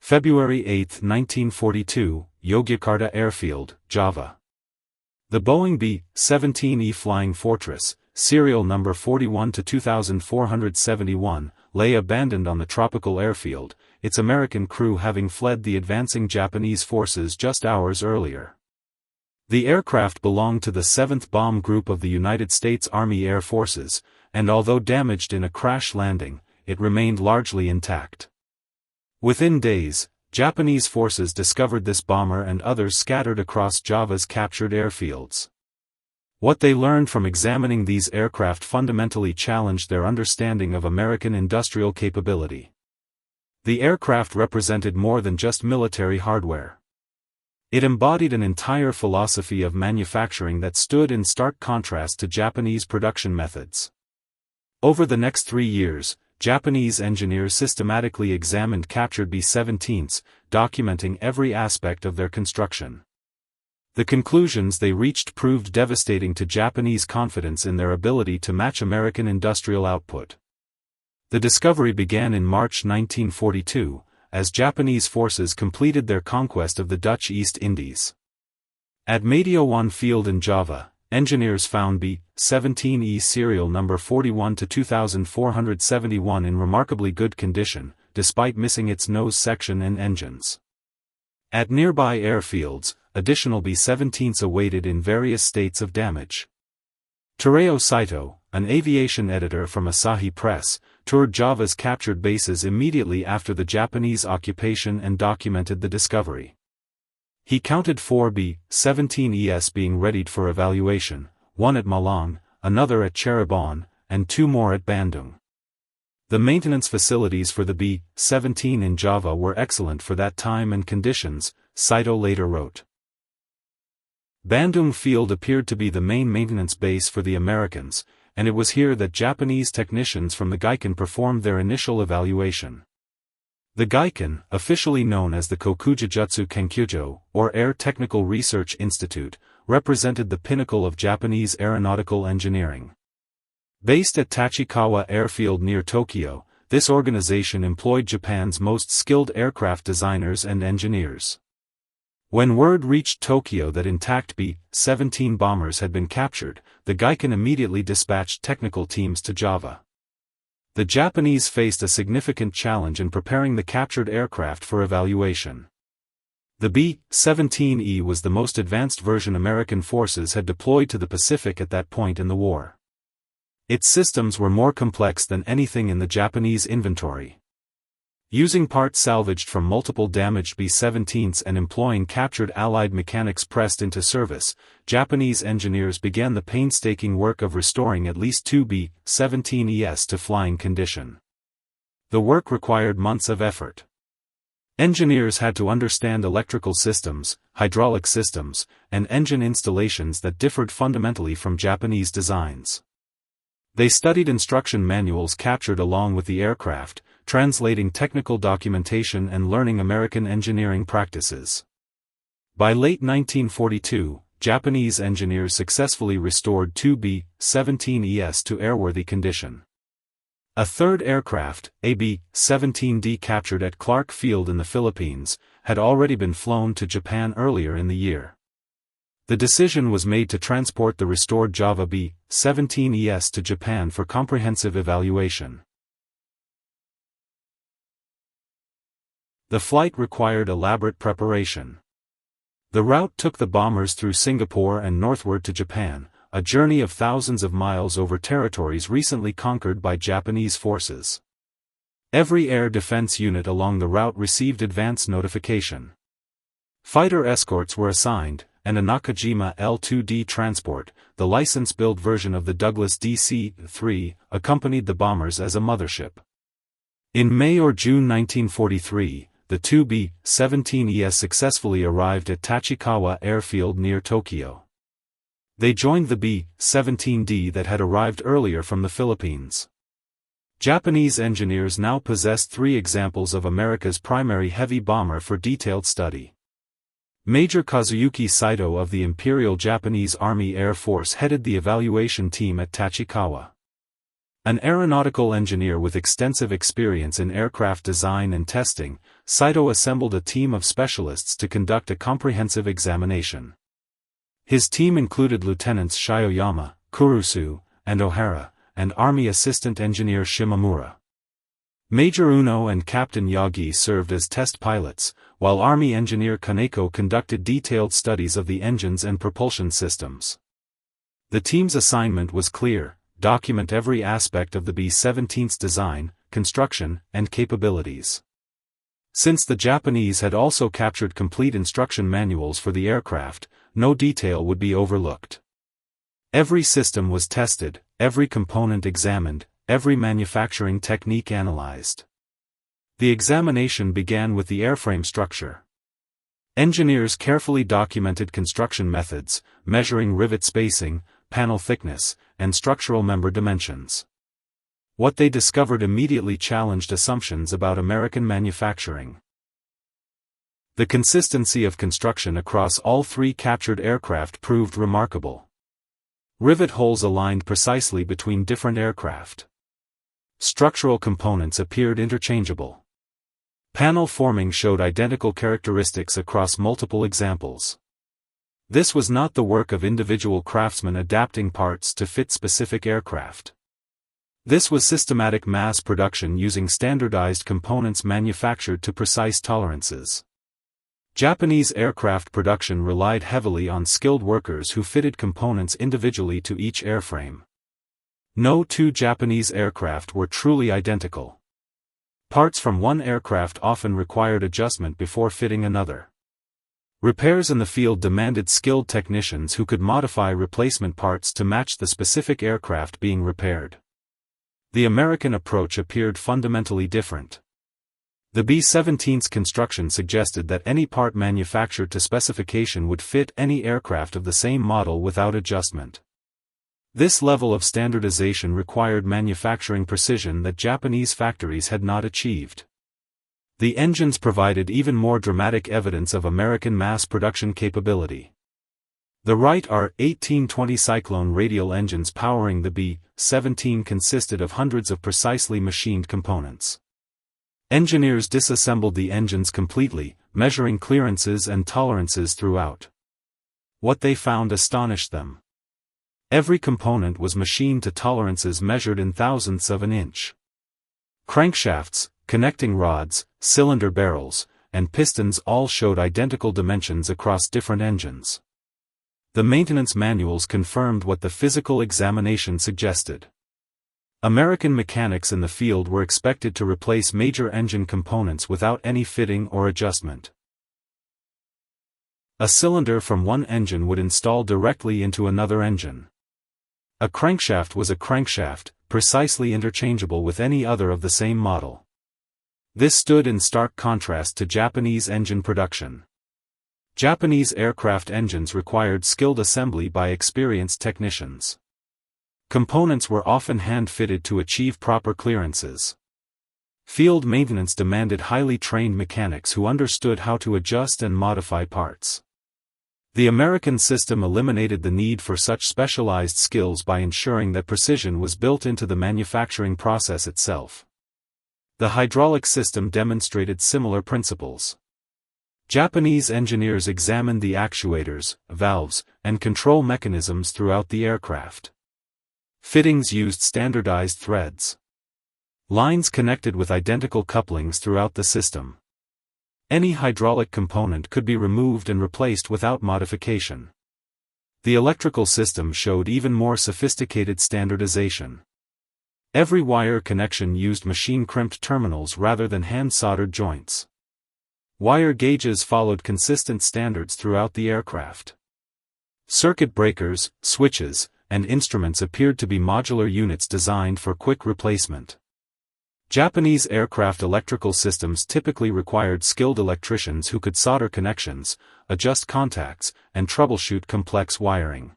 February 8, 1942, Yogyakarta Airfield, Java. The Boeing B-17E Flying Fortress, serial number 41-2471, lay abandoned on the tropical airfield, its American crew having fled the advancing Japanese forces just hours earlier. The aircraft belonged to the 7th Bomb Group of the United States Army Air Forces, and although damaged in a crash landing, it remained largely intact. Within days, Japanese forces discovered this bomber and others scattered across Java's captured airfields. What they learned from examining these aircraft fundamentally challenged their understanding of American industrial capability. The aircraft represented more than just military hardware. It embodied an entire philosophy of manufacturing that stood in stark contrast to Japanese production methods. Over the next 3 years, Japanese engineers systematically examined captured B-17s, documenting every aspect of their construction. The conclusions they reached proved devastating to Japanese confidence in their ability to match American industrial output. The discovery began in March 1942, as Japanese forces completed their conquest of the Dutch East Indies. At Madiowan Field in Java, engineers found B-17E serial number 41-2471 in remarkably good condition, despite missing its nose section and engines. At nearby airfields, additional B-17s awaited in various states of damage. Tachikawa Saito, an aviation editor from Asahi Press, toured Java's captured bases immediately after the Japanese occupation and documented the discovery. He counted 4 B-17Es being readied for evaluation, 1 at Malang, another at Cirebon, and 2 more at Bandung. The maintenance facilities for the B-17 in Java were excellent for that time and conditions, Saito later wrote. Bandung Field appeared to be the main maintenance base for the Americans, and it was here that Japanese technicians from the Gaiken performed their initial evaluation. The Gaiken, officially known as the Kokujijutsu Kenkyujo, or Air Technical Research Institute, represented the pinnacle of Japanese aeronautical engineering. Based at Tachikawa Airfield near Tokyo, this organization employed Japan's most skilled aircraft designers and engineers. When word reached Tokyo that intact B-17 bombers had been captured, the Gaiken immediately dispatched technical teams to Java. The Japanese faced a significant challenge in preparing the captured aircraft for evaluation. The B-17E was the most advanced version American forces had deployed to the Pacific at that point in the war. Its systems were more complex than anything in the Japanese inventory. Using parts salvaged from multiple damaged B-17s and employing captured Allied mechanics pressed into service, Japanese engineers began the painstaking work of restoring at least 2 B-17Es to flying condition. The work required months of effort. Engineers had to understand electrical systems, hydraulic systems, and engine installations that differed fundamentally from Japanese designs. They studied instruction manuals captured along with the aircraft, translating technical documentation and learning American engineering practices. By late 1942, Japanese engineers successfully restored 2 B-17Es to airworthy condition. A third aircraft, a B-17D captured at Clark Field in the Philippines, had already been flown to Japan earlier in the year. The decision was made to transport the restored Java B-17Es to Japan for comprehensive evaluation. The flight required elaborate preparation. The route took the bombers through Singapore and northward to Japan, a journey of thousands of miles over territories recently conquered by Japanese forces. Every air defense unit along the route received advance notification. Fighter escorts were assigned, and a Nakajima L-2D transport, the license-built version of the Douglas DC-3, accompanied the bombers as a mothership. In May or June 1943, the 2 B-17Es successfully arrived at Tachikawa Airfield near Tokyo. They joined the B-17D that had arrived earlier from the Philippines. Japanese engineers now possessed 3 examples of America's primary heavy bomber for detailed study. Major Kazuyuki Saito of the Imperial Japanese Army Air Force headed the evaluation team at Tachikawa. An aeronautical engineer with extensive experience in aircraft design and testing, Saito assembled a team of specialists to conduct a comprehensive examination. His team included Lieutenants Shioyama, Kurusu, and Ohara, and Army Assistant Engineer Shimamura. Major Uno and Captain Yagi served as test pilots, while Army Engineer Kaneko conducted detailed studies of the engines and propulsion systems. The team's assignment was clear: document every aspect of the B-17's design, construction, and capabilities. Since the Japanese had also captured complete instruction manuals for the aircraft, no detail would be overlooked. Every system was tested, every component examined, every manufacturing technique analyzed. The examination began with the airframe structure. Engineers carefully documented construction methods, measuring rivet spacing, panel thickness, and structural member dimensions. What they discovered immediately challenged assumptions about American manufacturing. The consistency of construction across all three captured aircraft proved remarkable. Rivet holes aligned precisely between different aircraft. Structural components appeared interchangeable. Panel forming showed identical characteristics across multiple examples. This was not the work of individual craftsmen adapting parts to fit specific aircraft. This was systematic mass production using standardized components manufactured to precise tolerances. Japanese aircraft production relied heavily on skilled workers who fitted components individually to each airframe. No two Japanese aircraft were truly identical. Parts from one aircraft often required adjustment before fitting another. Repairs in the field demanded skilled technicians who could modify replacement parts to match the specific aircraft being repaired. The American approach appeared fundamentally different. The B-17's construction suggested that any part manufactured to specification would fit any aircraft of the same model without adjustment. This level of standardization required manufacturing precision that Japanese factories had not achieved. The engines provided even more dramatic evidence of American mass production capability. The Wright R-1820 Cyclone radial engines powering the B-17 consisted of hundreds of precisely machined components. Engineers disassembled the engines completely, measuring clearances and tolerances throughout. What they found astonished them. Every component was machined to tolerances measured in thousandths of an inch. Crankshafts, connecting rods, cylinder barrels, and pistons all showed identical dimensions across different engines. The maintenance manuals confirmed what the physical examination suggested. American mechanics in the field were expected to replace major engine components without any fitting or adjustment. A cylinder from one engine would install directly into another engine. A crankshaft was a crankshaft, precisely interchangeable with any other of the same model. This stood in stark contrast to Japanese engine production. Japanese aircraft engines required skilled assembly by experienced technicians. Components were often hand-fitted to achieve proper clearances. Field maintenance demanded highly trained mechanics who understood how to adjust and modify parts. The American system eliminated the need for such specialized skills by ensuring that precision was built into the manufacturing process itself. The hydraulic system demonstrated similar principles. Japanese engineers examined the actuators, valves, and control mechanisms throughout the aircraft. Fittings used standardized threads. Lines connected with identical couplings throughout the system. Any hydraulic component could be removed and replaced without modification. The electrical system showed even more sophisticated standardization. Every wire connection used machine-crimped terminals rather than hand-soldered joints. Wire gauges followed consistent standards throughout the aircraft. Circuit breakers, switches, and instruments appeared to be modular units designed for quick replacement. Japanese aircraft electrical systems typically required skilled electricians who could solder connections, adjust contacts, and troubleshoot complex wiring.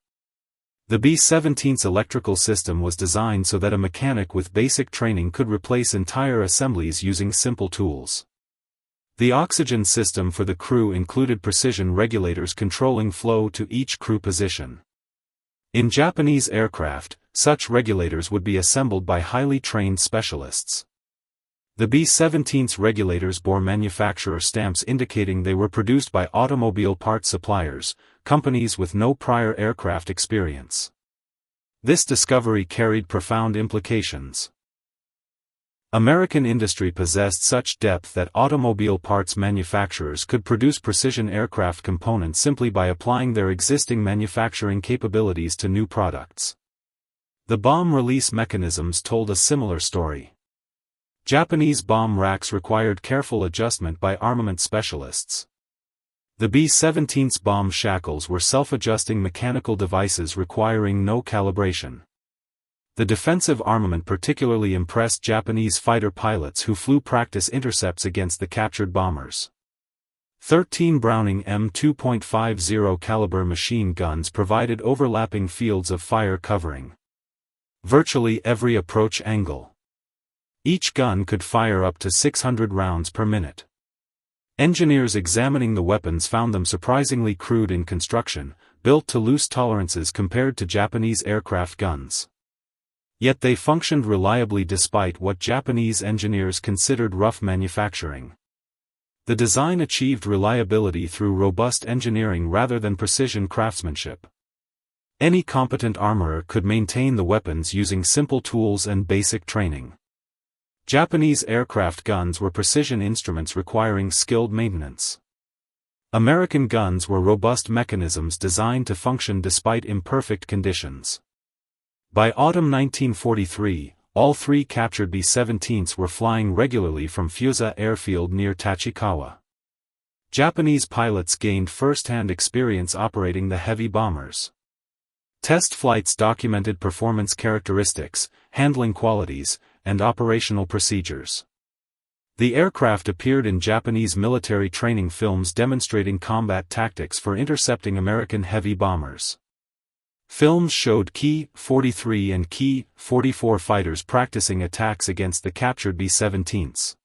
The B-17's electrical system was designed so that a mechanic with basic training could replace entire assemblies using simple tools. The oxygen system for the crew included precision regulators controlling flow to each crew position. In Japanese aircraft, such regulators would be assembled by highly trained specialists. The B-17's regulators bore manufacturer stamps indicating they were produced by automobile parts suppliers, companies with no prior aircraft experience. This discovery carried profound implications. American industry possessed such depth that automobile parts manufacturers could produce precision aircraft components simply by applying their existing manufacturing capabilities to new products. The bomb release mechanisms told a similar story. Japanese bomb racks required careful adjustment by armament specialists. The B-17's bomb shackles were self-adjusting mechanical devices requiring no calibration. The defensive armament particularly impressed Japanese fighter pilots who flew practice intercepts against the captured bombers. 13 Browning M2.50 caliber machine guns provided overlapping fields of fire covering virtually every approach angle. Each gun could fire up to 600 rounds per minute. Engineers examining the weapons found them surprisingly crude in construction, built to loose tolerances compared to Japanese aircraft guns. Yet they functioned reliably despite what Japanese engineers considered rough manufacturing. The design achieved reliability through robust engineering rather than precision craftsmanship. Any competent armorer could maintain the weapons using simple tools and basic training. Japanese aircraft guns were precision instruments requiring skilled maintenance. American guns were robust mechanisms designed to function despite imperfect conditions. By autumn 1943, all three captured B-17s were flying regularly from Tachikawa Airfield near Tachikawa. Japanese pilots gained first-hand experience operating the heavy bombers. Test flights documented performance characteristics, handling qualities, and operational procedures. The aircraft appeared in Japanese military training films demonstrating combat tactics for intercepting American heavy bombers. Films showed Ki-43 and Ki-44 fighters practicing attacks against the captured B-17s.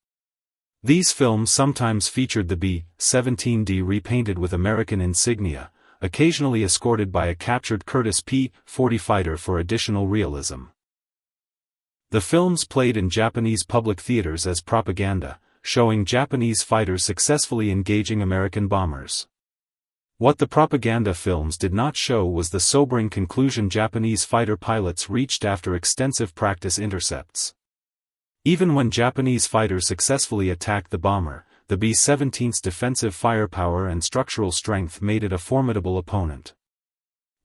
These films sometimes featured the B-17D repainted with American insignia, occasionally escorted by a captured Curtiss P-40 fighter for additional realism. The films played in Japanese public theaters as propaganda, showing Japanese fighters successfully engaging American bombers. What the propaganda films did not show was the sobering conclusion Japanese fighter pilots reached after extensive practice intercepts. Even when Japanese fighters successfully attacked the bomber, the B-17's defensive firepower and structural strength made it a formidable opponent.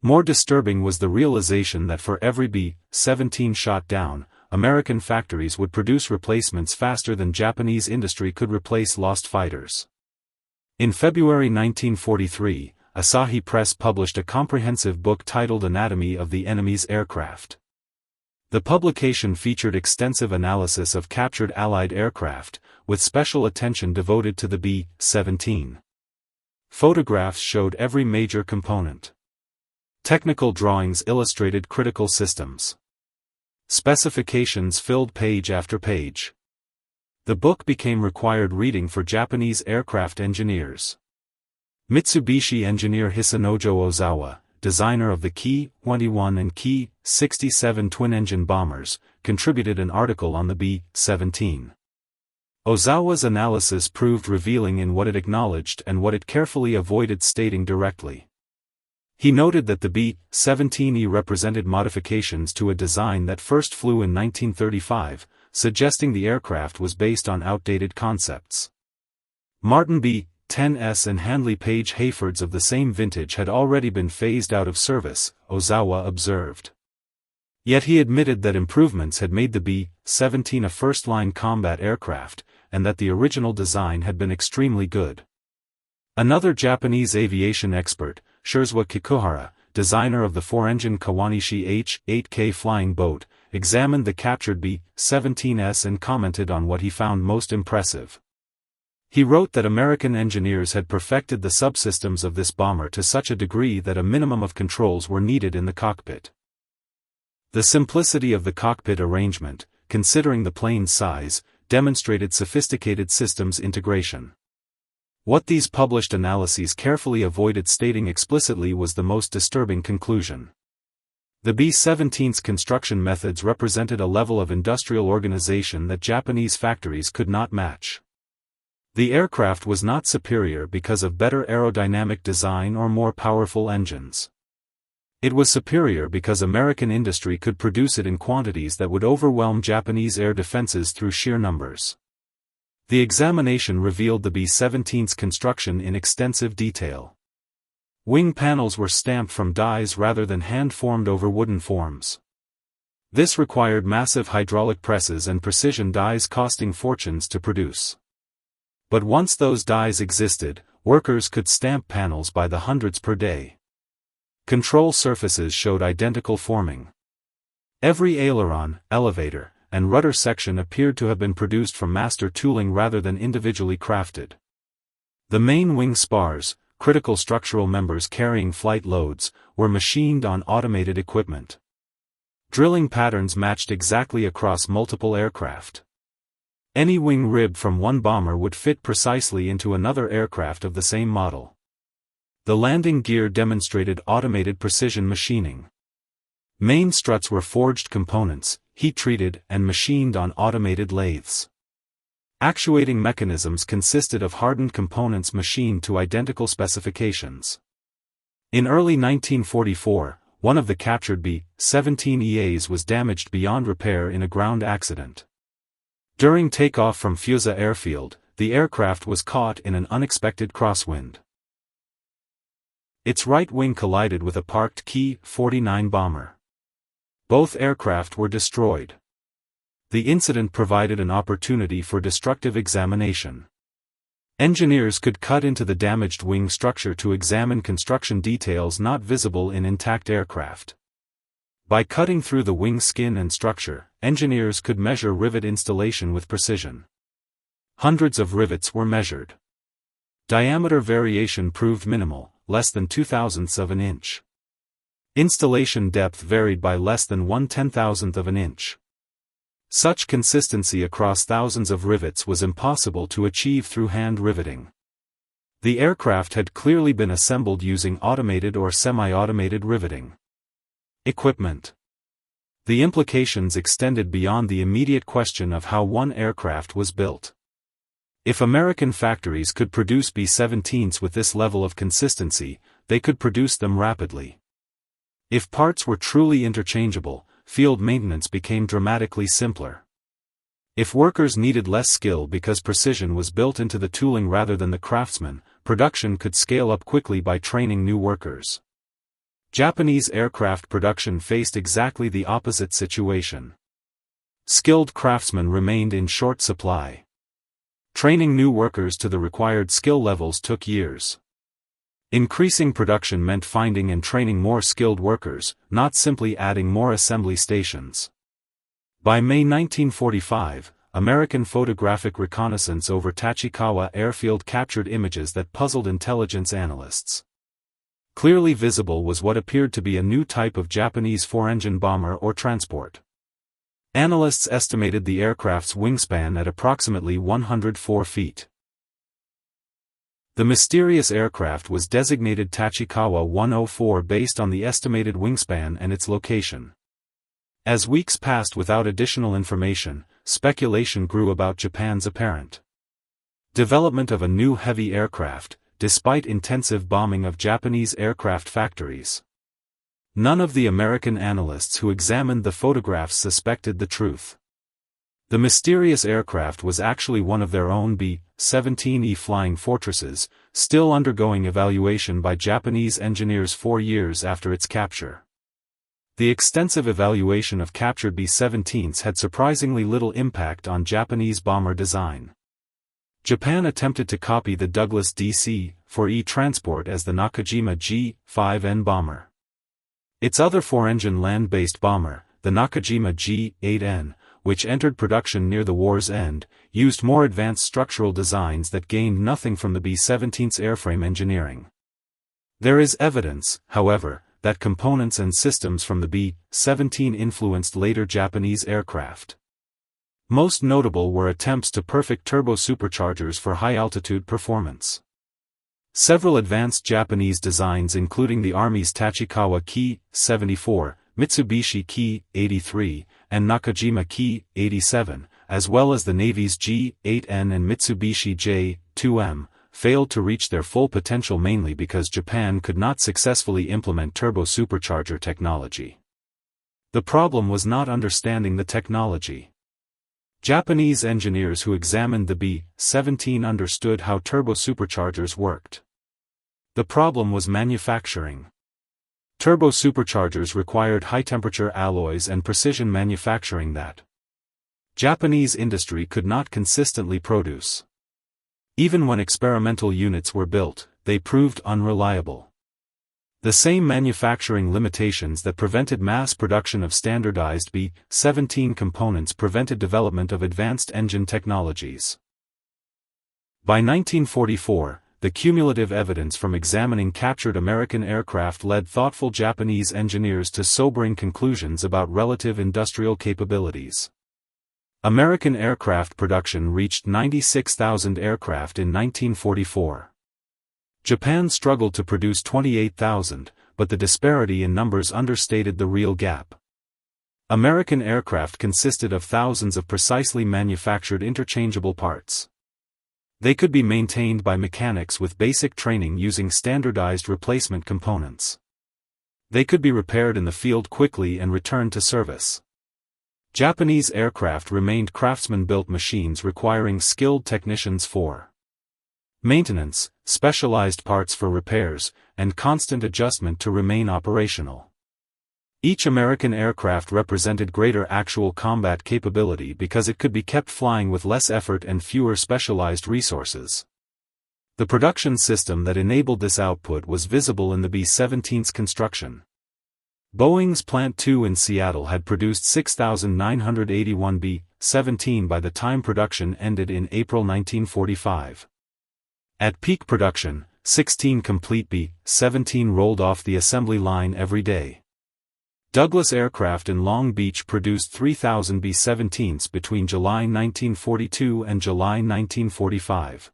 More disturbing was the realization that for every B-17 shot down, American factories would produce replacements faster than Japanese industry could replace lost fighters. In February 1943, Asahi Press published a comprehensive book titled Anatomy of the Enemy's Aircraft. The publication featured extensive analysis of captured Allied aircraft, with special attention devoted to the B-17. Photographs showed every major component. Technical drawings illustrated critical systems. Specifications filled page after page. The book became required reading for Japanese aircraft engineers. Mitsubishi engineer Hisanojo Ozawa, designer of the Ki-21 and Ki-67 twin-engine bombers, contributed an article on the B-17. Ozawa's analysis proved revealing in what it acknowledged and what it carefully avoided stating directly. He noted that the B-17E represented modifications to a design that first flew in 1935, suggesting the aircraft was based on outdated concepts. Martin B-10S and Handley Page Hayfords of the same vintage had already been phased out of service, Ozawa observed. Yet he admitted that improvements had made the B-17 a first-line combat aircraft, and that the original design had been extremely good. Another Japanese aviation expert, Shurzwa Kikuhara, designer of the four-engine Kawanishi H-8K flying boat, examined the captured B-17S and commented on what he found most impressive. He wrote that American engineers had perfected the subsystems of this bomber to such a degree that a minimum of controls were needed in the cockpit. The simplicity of the cockpit arrangement, considering the plane's size, demonstrated sophisticated systems integration. What these published analyses carefully avoided stating explicitly was the most disturbing conclusion. The B-17's construction methods represented a level of industrial organization that Japanese factories could not match. The aircraft was not superior because of better aerodynamic design or more powerful engines. It was superior because American industry could produce it in quantities that would overwhelm Japanese air defenses through sheer numbers. The examination revealed the B-17's construction in extensive detail. Wing panels were stamped from dies rather than hand-formed over wooden forms. This required massive hydraulic presses and precision dies costing fortunes to produce. But once those dies existed, workers could stamp panels by the hundreds per day. Control surfaces showed identical forming. Every aileron, elevator, and rudder section appeared to have been produced from master tooling rather than individually crafted. The main wing spars, critical structural members carrying flight loads, were machined on automated equipment. Drilling patterns matched exactly across multiple aircraft. Any wing rib from one bomber would fit precisely into another aircraft of the same model. The landing gear demonstrated automated precision machining. Main struts were forged components, heat-treated and machined on automated lathes. Actuating mechanisms consisted of hardened components machined to identical specifications. In early 1944, one of the captured B-17EAs was damaged beyond repair in a ground accident. During takeoff from Fusa Airfield, the aircraft was caught in an unexpected crosswind. Its right wing collided with a parked Ki-49 bomber. Both aircraft were destroyed. The incident provided an opportunity for destructive examination. Engineers could cut into the damaged wing structure to examine construction details not visible in intact aircraft. By cutting through the wing skin and structure, engineers could measure rivet installation with precision. Hundreds of rivets were measured. Diameter variation proved minimal, less than 0.02 of an inch. Installation depth varied by less than 1/10,000th of an inch. Such consistency across thousands of rivets was impossible to achieve through hand riveting. The aircraft had clearly been assembled using automated or semi-automated riveting. Equipment. The implications extended beyond the immediate question of how one aircraft was built. If American factories could produce B-17s with this level of consistency, they could produce them rapidly. If parts were truly interchangeable, field maintenance became dramatically simpler. If workers needed less skill because precision was built into the tooling rather than the craftsmen, production could scale up quickly by training new workers. Japanese aircraft production faced exactly the opposite situation. Skilled craftsmen remained in short supply. Training new workers to the required skill levels took years. Increasing production meant finding and training more skilled workers, not simply adding more assembly stations. By May 1945, American photographic reconnaissance over Tachikawa Airfield captured images that puzzled intelligence analysts. Clearly visible was what appeared to be a new type of Japanese four-engine bomber or transport. Analysts estimated the aircraft's wingspan at approximately 104 feet. The mysterious aircraft was designated Tachikawa 104 based on the estimated wingspan and its location. As weeks passed without additional information, speculation grew about Japan's apparent development of a new heavy aircraft, despite intensive bombing of Japanese aircraft factories. None of the American analysts who examined the photographs suspected the truth. The mysterious aircraft was actually one of their own B-17E Flying Fortresses, still undergoing evaluation by Japanese engineers 4 years after its capture. The extensive evaluation of captured B-17s had surprisingly little impact on Japanese bomber design. Japan attempted to copy the Douglas DC-4E transport as the Nakajima G-5N bomber. Its other four-engine land-based bomber, the Nakajima G-8N, which entered production near the war's end, used more advanced structural designs that gained nothing from the B-17's airframe engineering. There is evidence, however, that components and systems from the B-17 influenced later Japanese aircraft. Most notable were attempts to perfect turbo-superchargers for high-altitude performance. Several advanced Japanese designs including the Army's Tachikawa Ki-74, Mitsubishi Ki-83, and Nakajima Ki-87, as well as the Navy's G-8N and Mitsubishi J-2M, failed to reach their full potential mainly because Japan could not successfully implement turbo-supercharger technology. The problem was not understanding the technology. Japanese engineers who examined the B-17 understood how turbo-superchargers worked. The problem was manufacturing. Turbo-superchargers required high-temperature alloys and precision manufacturing that Japanese industry could not consistently produce. Even when experimental units were built, they proved unreliable. The same manufacturing limitations that prevented mass production of standardized B-17 components prevented development of advanced engine technologies. By 1944, the cumulative evidence from examining captured American aircraft led thoughtful Japanese engineers to sobering conclusions about relative industrial capabilities. American aircraft production reached 96,000 aircraft in 1944. Japan struggled to produce 28,000, but the disparity in numbers understated the real gap. American aircraft consisted of thousands of precisely manufactured interchangeable parts. They could be maintained by mechanics with basic training using standardized replacement components. They could be repaired in the field quickly and returned to service. Japanese aircraft remained craftsman-built machines requiring skilled technicians for maintenance, specialized parts for repairs, and constant adjustment to remain operational. Each American aircraft represented greater actual combat capability because it could be kept flying with less effort and fewer specialized resources. The production system that enabled this output was visible in the B-17's construction. Boeing's Plant 2 in Seattle had produced 6,981 B-17 by the time production ended in April 1945. At peak production, 16 complete B-17 rolled off the assembly line every day. Douglas Aircraft in Long Beach produced 3,000 B-17s between July 1942 and July 1945.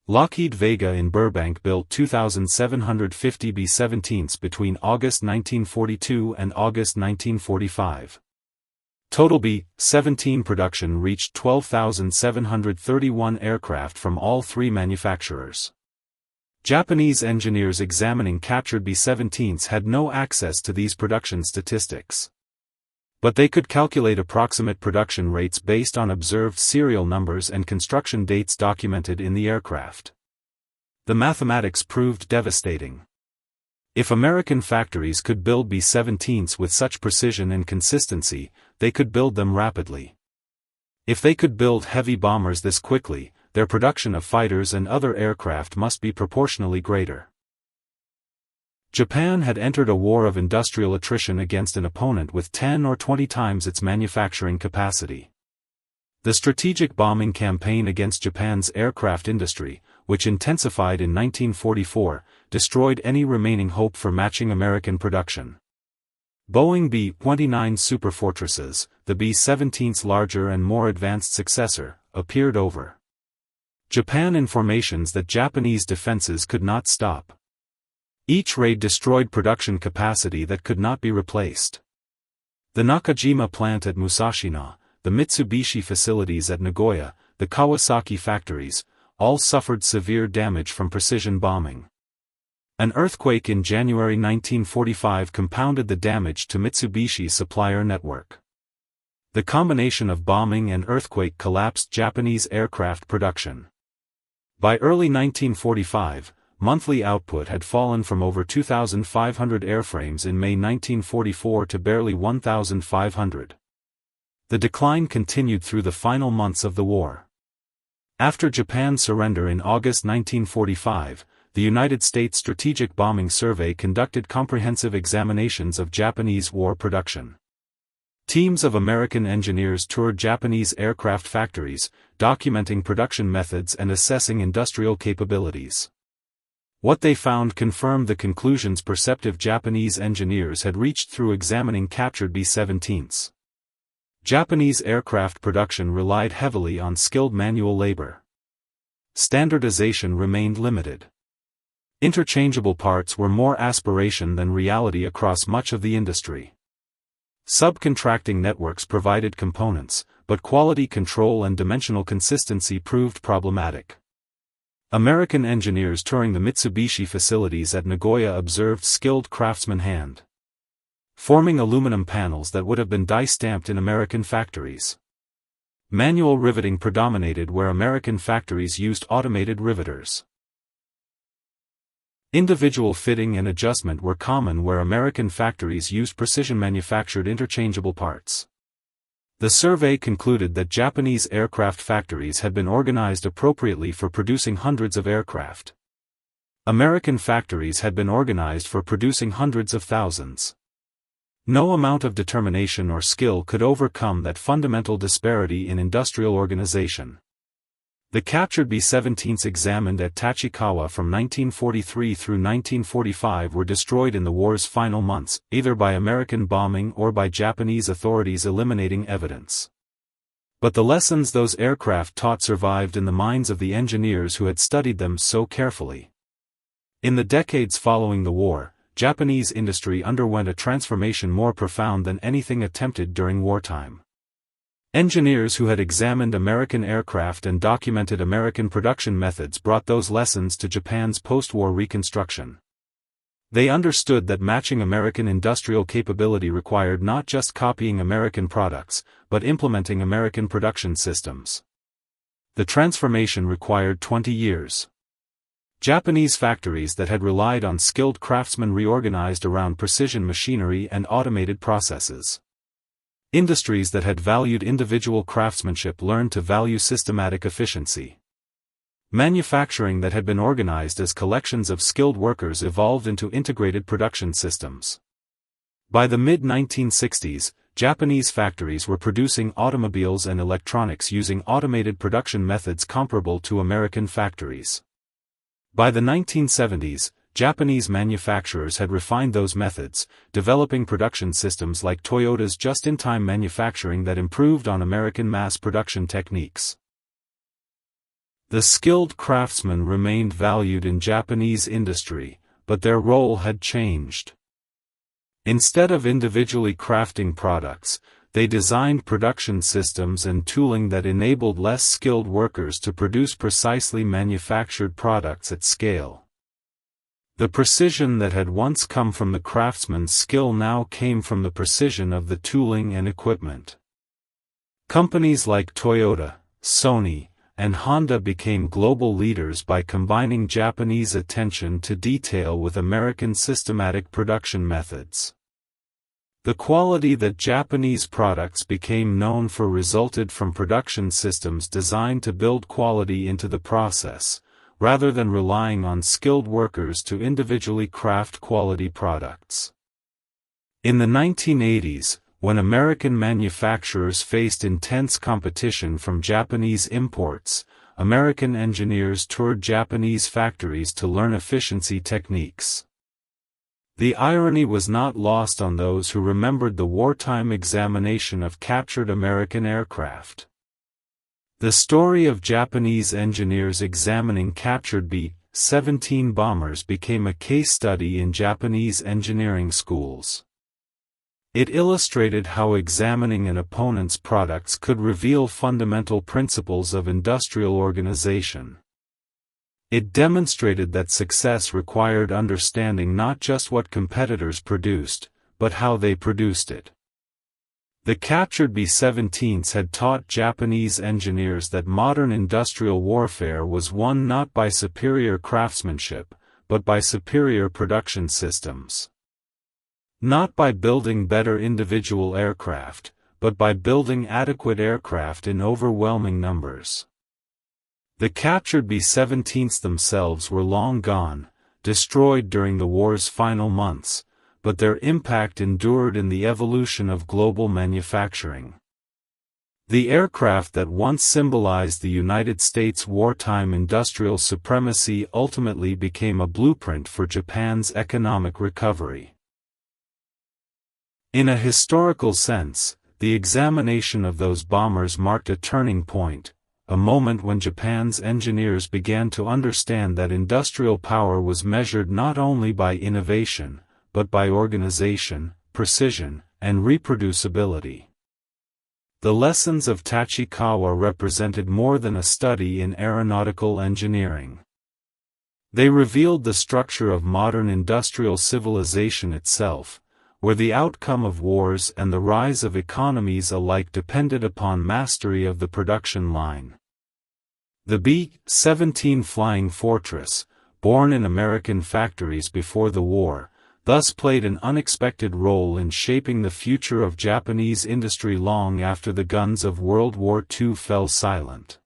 Lockheed Vega in Burbank built 2,750 B-17s between August 1942 and August 1945. Total B-17 production reached 12,731 aircraft from all three manufacturers. Japanese engineers examining captured B-17s had no access to these production statistics. But they could calculate approximate production rates based on observed serial numbers and construction dates documented in the aircraft. The mathematics proved devastating. If American factories could build B-17s with such precision and consistency, they could build them rapidly. If they could build heavy bombers this quickly, their production of fighters and other aircraft must be proportionally greater. Japan had entered a war of industrial attrition against an opponent with 10 or 20 times its manufacturing capacity. The strategic bombing campaign against Japan's aircraft industry, which intensified in 1944, destroyed any remaining hope for matching American production. Boeing B-29 Super Fortresses, the B-17's larger and more advanced successor, appeared over Japan in formations that Japanese defenses could not stop. Each raid destroyed production capacity that could not be replaced. The Nakajima plant at Musashino, the Mitsubishi facilities at Nagoya, the Kawasaki factories, all suffered severe damage from precision bombing. An earthquake in January 1945 compounded the damage to Mitsubishi's supplier network. The combination of bombing and earthquake collapsed Japanese aircraft production. By early 1945, monthly output had fallen from over 2,500 airframes in May 1944 to barely 1,500. The decline continued through the final months of the war. After Japan's surrender in August 1945, the United States Strategic Bombing Survey conducted comprehensive examinations of Japanese war production. Teams of American engineers toured Japanese aircraft factories, documenting production methods and assessing industrial capabilities. What they found confirmed the conclusions perceptive Japanese engineers had reached through examining captured B-17s. Japanese aircraft production relied heavily on skilled manual labor. Standardization remained limited. Interchangeable parts were more aspiration than reality across much of the industry. Subcontracting networks provided components, but quality control and dimensional consistency proved problematic. American engineers touring the Mitsubishi facilities at Nagoya observed skilled craftsmen hand-forming aluminum panels that would have been die-stamped in American factories. Manual riveting predominated where American factories used automated riveters. Individual fitting and adjustment were common where American factories used precision-manufactured interchangeable parts. The survey concluded that Japanese aircraft factories had been organized appropriately for producing hundreds of aircraft. American factories had been organized for producing hundreds of thousands. No amount of determination or skill could overcome that fundamental disparity in industrial organization. The captured B-17s examined at Tachikawa from 1943 through 1945 were destroyed in the war's final months, either by American bombing or by Japanese authorities eliminating evidence. But the lessons those aircraft taught survived in the minds of the engineers who had studied them so carefully. In the decades following the war, Japanese industry underwent a transformation more profound than anything attempted during wartime. Engineers who had examined American aircraft and documented American production methods brought those lessons to Japan's post-war reconstruction. They understood that matching American industrial capability required not just copying American products, but implementing American production systems. The transformation required 20 years. Japanese factories that had relied on skilled craftsmen reorganized around precision machinery and automated processes. Industries that had valued individual craftsmanship learned to value systematic efficiency. Manufacturing that had been organized as collections of skilled workers evolved into integrated production systems. By the mid-1960s, Japanese factories were producing automobiles and electronics using automated production methods comparable to American factories. By the 1970s, Japanese manufacturers had refined those methods, developing production systems like Toyota's just-in-time manufacturing that improved on American mass production techniques. The skilled craftsmen remained valued in Japanese industry, but their role had changed. Instead of individually crafting products, they designed production systems and tooling that enabled less skilled workers to produce precisely manufactured products at scale. The precision that had once come from the craftsman's skill now came from the precision of the tooling and equipment. Companies like Toyota, Sony, and Honda became global leaders by combining Japanese attention to detail with American systematic production methods. The quality that Japanese products became known for resulted from production systems designed to build quality into the process, rather than relying on skilled workers to individually craft quality products. In the 1980s, when American manufacturers faced intense competition from Japanese imports, American engineers toured Japanese factories to learn efficiency techniques. The irony was not lost on those who remembered the wartime examination of captured American aircraft. The story of Japanese engineers examining captured B-17 bombers became a case study in Japanese engineering schools. It illustrated how examining an opponent's products could reveal fundamental principles of industrial organization. It demonstrated that success required understanding not just what competitors produced, but how they produced it. The captured B-17s had taught Japanese engineers that modern industrial warfare was won not by superior craftsmanship, but by superior production systems. Not by building better individual aircraft, but by building adequate aircraft in overwhelming numbers. The captured B-17s themselves were long gone, destroyed during the war's final months, but their impact endured in the evolution of global manufacturing. The aircraft that once symbolized the United States' wartime industrial supremacy ultimately became a blueprint for Japan's economic recovery. In a historical sense, the examination of those bombers marked a turning point, a moment when Japan's engineers began to understand that industrial power was measured not only by innovation, but by organization, precision, and reproducibility. The lessons of Tachikawa represented more than a study in aeronautical engineering. They revealed the structure of modern industrial civilization itself, where the outcome of wars and the rise of economies alike depended upon mastery of the production line. The B-17 Flying Fortress, born in American factories before the war, thus played an unexpected role in shaping the future of Japanese industry long after the guns of World War II fell silent.